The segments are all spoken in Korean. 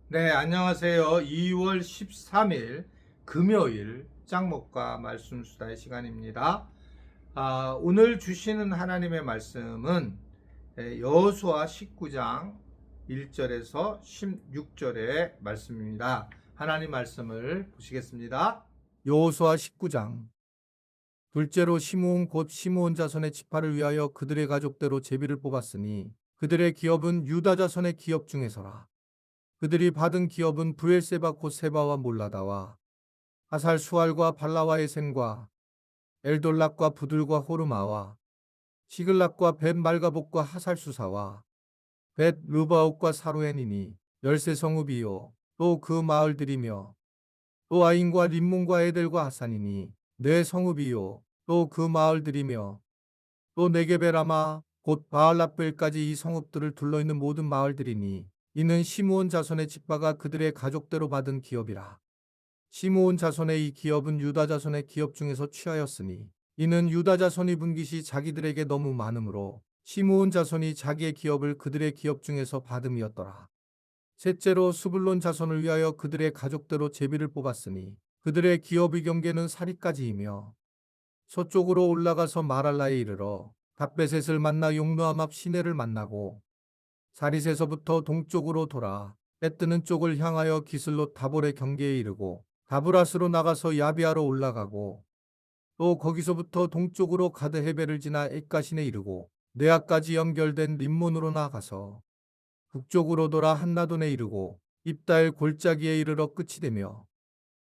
네, 안녕하세요. 2월 13일 금요일 짱목과 말씀 수다의 시간입니다. 오늘 주시는 하나님의 말씀은 여호수아 19장 1절에서 16절의 말씀입니다. 하나님 말씀을 보시겠습니다. 여호수아 19장 둘째로 시므온 곧 시므온 자손의 지파를 위하여 그들의 가족대로 제비를 뽑았으니 그들의 기업은 유다 자손의 기업 중에서라. 그들이 받은 기업은 브엘세바 곧 세바와 몰라다와 하살 수알과 발라와 에센과 엘돌락과 부들과 호르마와 시글락과 벳 말가복과 하살 수사와 벳 르바옥과 사루엔이니 13성읍이요 또 그 마을들이며 또 아인과 림몬과 에델과 하산이니 4성읍이요 또 그 마을들이며 또 네게베라마 곧 바알라벨까지 이 성읍들을 둘러있는 모든 마을들이니 이는 시므온 자손의 지파가 그들의 가족대로 받은 기업이라. 시므온 자손의 이 기업은 유다 자손의 기업 중에서 취하였으니 이는 유다 자손이 분깃이 자기들에게 너무 많으므로 시므온 자손이 자기의 기업을 그들의 기업 중에서 받음이었더라. 셋째로 스불론 자손을 위하여 그들의 가족대로 제비를 뽑았으니 그들의 기업의 경계는 사리까지이며 서쪽으로 올라가서 마랄라에 이르러 닷베셋을 만나 용노암 앞 시내를 만나고 사릿에서부터 동쪽으로 돌아 떼뜨는 쪽을 향하여 기슬롯 다볼의 경계에 이르고 다브라스로 나가서 야비아로 올라가고 또 거기서부터 동쪽으로 가드 헤벨을 지나 엣가신에 이르고 네아까지 연결된 림몬으로 나가서 북쪽으로 돌아 한나돈에 이르고 입다엘 골짜기에 이르러 끝이 되며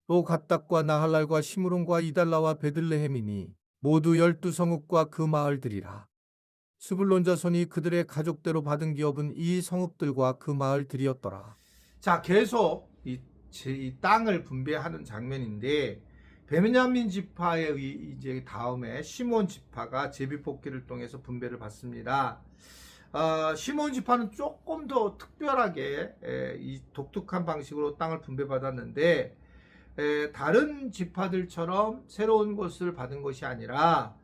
또 갓닥과 나할랄과 시므론과 이달라와 베들레헴이니 모두 12성읍과 그 마을들이라. 스불론 자손이 그들의 가족대로 받은 기업은 이 성읍들과 그 마을들이었더라. 자, 계속 이 땅을 분배하는 장면인데 베냐민 지파의 이제 다음에 시몬 지파가 제비 뽑기를 통해서 분배를 받습니다. 시몬 지파는 조금 더 특별하게 이 독특한 방식으로 땅을 분배받았는데 다른 지파들처럼 새로운 것을 받은 것이 아니라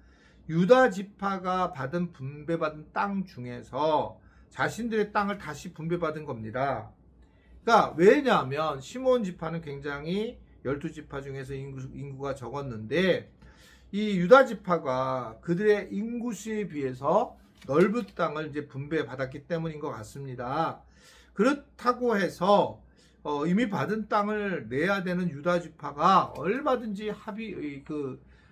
유다 지파가 받은 분배받은 땅 중에서 자신들의 땅을 다시 분배받은 겁니다. 그러니까 왜냐하면 시몬 지파는 굉장히 12지파 중에서 인구가 적었는데 이 유다 지파가 그들의 인구수에 비해서 넓은 땅을 이제 분배받았기 때문인 것 같습니다. 그렇다고 해서 이미 받은 땅을 내야 되는 유다 지파가 얼마든지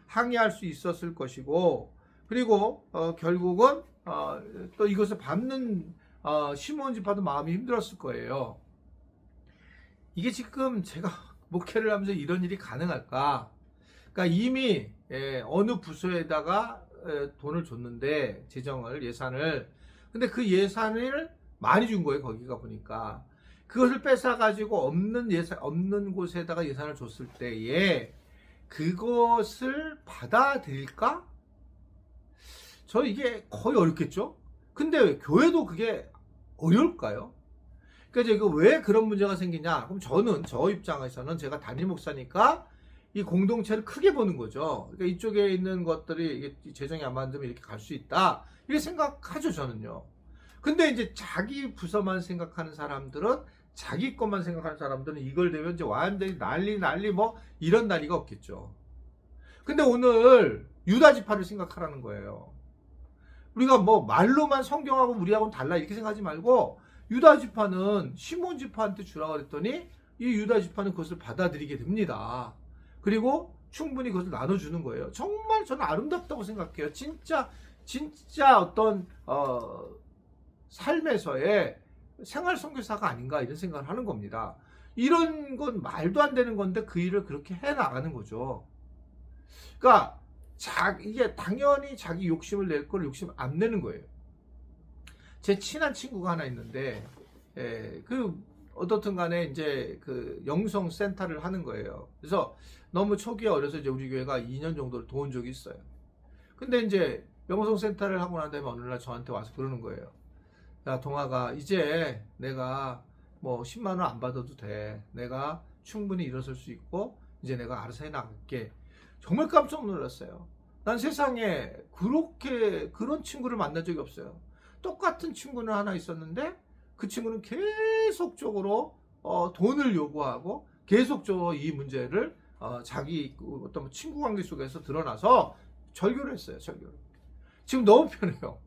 항의할 수 있었을 것이고, 그리고 결국은 또 이것을 받는 시몬 지파도 마음이 힘들었을 거예요. 이게 지금 제가 목회를 하면서 이런 일이 가능할까? 그러니까 이미 어느 부서에다가 돈을 줬는데 예산을, 근데 그 예산을 많이 준 거예요. 거기가 보니까 그것을 뺏어 가지고 없는 곳에다가 예산을 줬을 때에 그것을 받아들일까? 저 이게 거의 어렵겠죠? 근데 교회도 그게 어려울까요? 그러니까 이제 왜 그런 문제가 생기냐? 그럼 저 입장에서는 제가 담임 목사니까 이 공동체를 크게 보는 거죠. 그러니까 이쪽에 있는 것들이 재정이 안 맞으면 이렇게 갈 수 있다. 이렇게 생각하죠, 저는요. 근데 이제 자기 부서만 생각하는 사람들은, 자기 것만 생각하는 사람들은 이걸 되면 이제 완전히 난리 뭐 이런 난리가 없겠죠. 근데 오늘 유다 지파를 생각하라는 거예요. 우리가 뭐 말로만 성경하고 우리하고는 달라 이렇게 생각하지 말고, 유다 지파는 시몬 지파한테 주라고 그랬더니 이 유다 지파는 그것을 받아들이게 됩니다. 그리고 충분히 그것을 나눠주는 거예요. 정말 저는 아름답다고 생각해요. 진짜 어떤 삶에서의 생활 선교사가 아닌가 이런 생각을 하는 겁니다. 이런 건 말도 안 되는 건데 그 일을 그렇게 해 나가는 거죠. 그러니까 이게 당연히 자기 욕심을 낼 걸 욕심 안 내는 거예요. 제 친한 친구가 하나 있는데 어떻든 간에 이제 그 영성 센터를 하는 거예요. 그래서 너무 초기에 어려서 이제 우리 교회가 2년 정도를 도운 적이 있어요. 근데 이제 영성 센터를 하고 난 다음에 어느 날 저한테 와서 그러는 거예요. 야, 동아가 이제 내가 뭐 10만 원 안 받아도 돼. 내가 충분히 일어설 수 있고 이제 내가 알아서 해 나갈게. 정말 깜짝 놀랐어요. 난 세상에 그런 친구를 만난 적이 없어요. 똑같은 친구는 하나 있었는데 그 친구는 계속적으로 돈을 요구하고 계속적으로 이 문제를 자기 어떤 친구 관계 속에서 드러나서 절교를 했어요. 절교를. 지금 너무 편해요.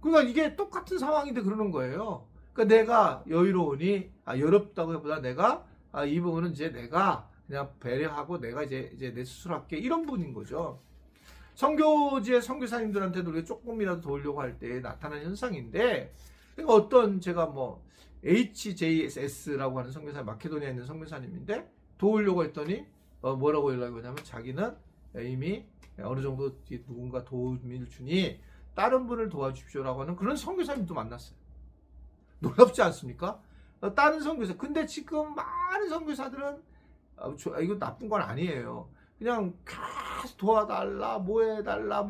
그러니까 이게 똑같은 상황인데 그러는 거예요. 그러니까 내가 여유로우니 여롭다고 해보다 내가 이 부분은 이제 내가 그냥 배려하고 내가 이제 내 스스로 할게, 이런 분인 거죠. 선교지의 선교사님들한테도 우리가 조금이라도 도우려고 할 때 나타나는 현상인데, 그러니까 어떤 제가 뭐 HJS라고 하는 선교사, 마케도니아에 있는 선교사님인데 도우려고 했더니 뭐라고 연락이 오냐면 자기는 이미 어느 정도 누군가 도움을 주니 다른 분을 도와주십시오라고 하는 그런 선교사님도 만났어요. 놀랍지 않습니까? 다른 선교사. 근데 지금 많은 선교사들은 이거 나쁜 건 아니에요. 그냥 계속 도와달라, 뭐 해달라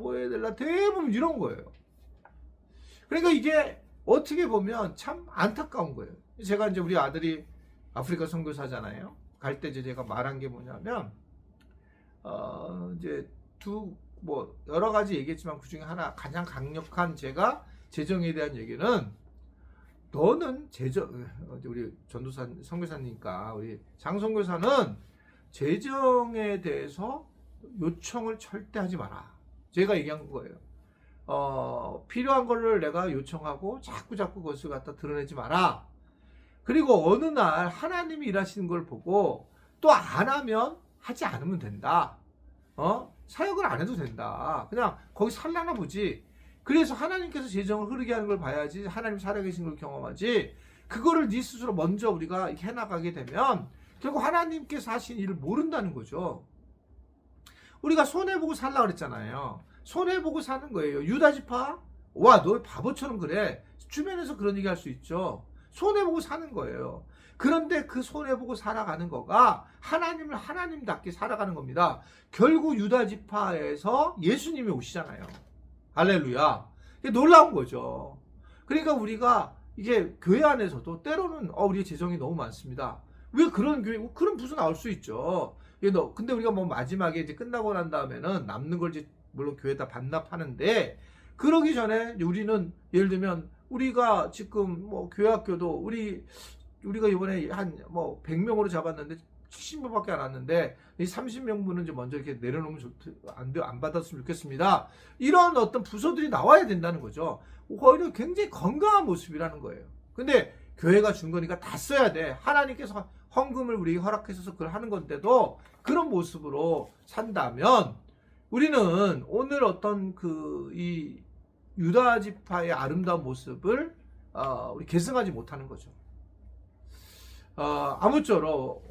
대부분 이런 거예요. 그러니까 이게 어떻게 보면 참 안타까운 거예요. 제가 이제 우리 아들이 아프리카 선교사잖아요. 갈 때 이제 제가 말한 게 뭐냐면 이제 뭐 여러 가지 얘기했지만 그 중에 하나 가장 강력한 제가 재정에 대한 얘기는, 너는 우리 전도사 선교사니까 우리 장 선교사는 재정에 대해서 요청을 절대 하지 마라. 제가 얘기한 거예요. 필요한 거를 내가 요청하고 자꾸 그것을 갖다 드러내지 마라. 그리고 어느 날 하나님이 일하시는 걸 보고 또 안 하면 하지 않으면 된다. 사역을 안 해도 된다. 그냥 거기 살라나 보지. 그래서 하나님께서 재정을 흐르게 하는 걸 봐야지, 하나님 살아계신 걸 경험하지. 그거를 네 스스로 먼저 우리가 해나가게 되면 결국 하나님께서 하신 일을 모른다는 거죠. 우리가 손해보고 살라 그랬잖아요. 손해보고 사는 거예요. 유다지파? 와, 너 바보처럼 그래. 주변에서 그런 얘기 할 수 있죠. 손해보고 사는 거예요. 그런데 그 손해보고 살아가는 거가 하나님을 하나님답게 살아가는 겁니다. 결국 유다지파에서 예수님이 오시잖아요. 할렐루야. 이게 놀라운 거죠. 그러니까 우리가 이게 교회 안에서도 때로는 우리의 재정이 너무 많습니다. 왜 그런 교회, 그런 부서 나올 수 있죠. 근데 우리가 뭐 마지막에 이제 끝나고 난 다음에는 남는 걸 이제 물론 교회에다 반납하는데, 그러기 전에 우리는 예를 들면 우리가 지금 뭐 교회학교도 우리가 이번에 한 뭐 100명으로 잡았는데 70명밖에 안 왔는데 이 30명분은 이제 먼저 이렇게 내려놓으면 안 받았으면 좋겠습니다. 이런 어떤 부서들이 나와야 된다는 거죠. 오히려 굉장히 건강한 모습이라는 거예요. 근데 교회가 준 거니까 다 써야 돼. 하나님께서 헌금을 우리에게 허락해서 그걸 하는 건데도 그런 모습으로 산다면 우리는 오늘 어떤 이 유다 지파의 아름다운 모습을 우리 계승하지 못하는 거죠. 아무쪼록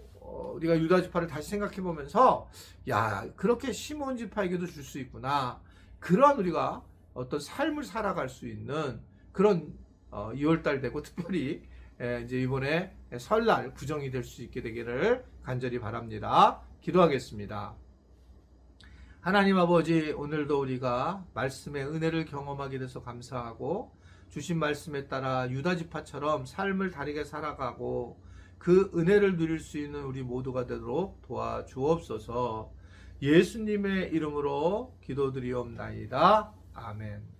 우리가 유다 지파를 다시 생각해 보면서, 야, 그렇게 시몬 지파에게도 줄 수 있구나. 그러한 우리가 어떤 삶을 살아갈 수 있는 그런 2월달 되고, 특별히 이제 이번에 설날 구정이 될 수 있게 되기를 간절히 바랍니다. 기도하겠습니다. 하나님 아버지, 오늘도 우리가 말씀의 은혜를 경험하게 돼서 감사하고, 주신 말씀에 따라 유다 지파처럼 삶을 다르게 살아가고 그 은혜를 누릴 수 있는 우리 모두가 되도록 도와주옵소서. 예수님의 이름으로 기도드리옵나이다. 아멘.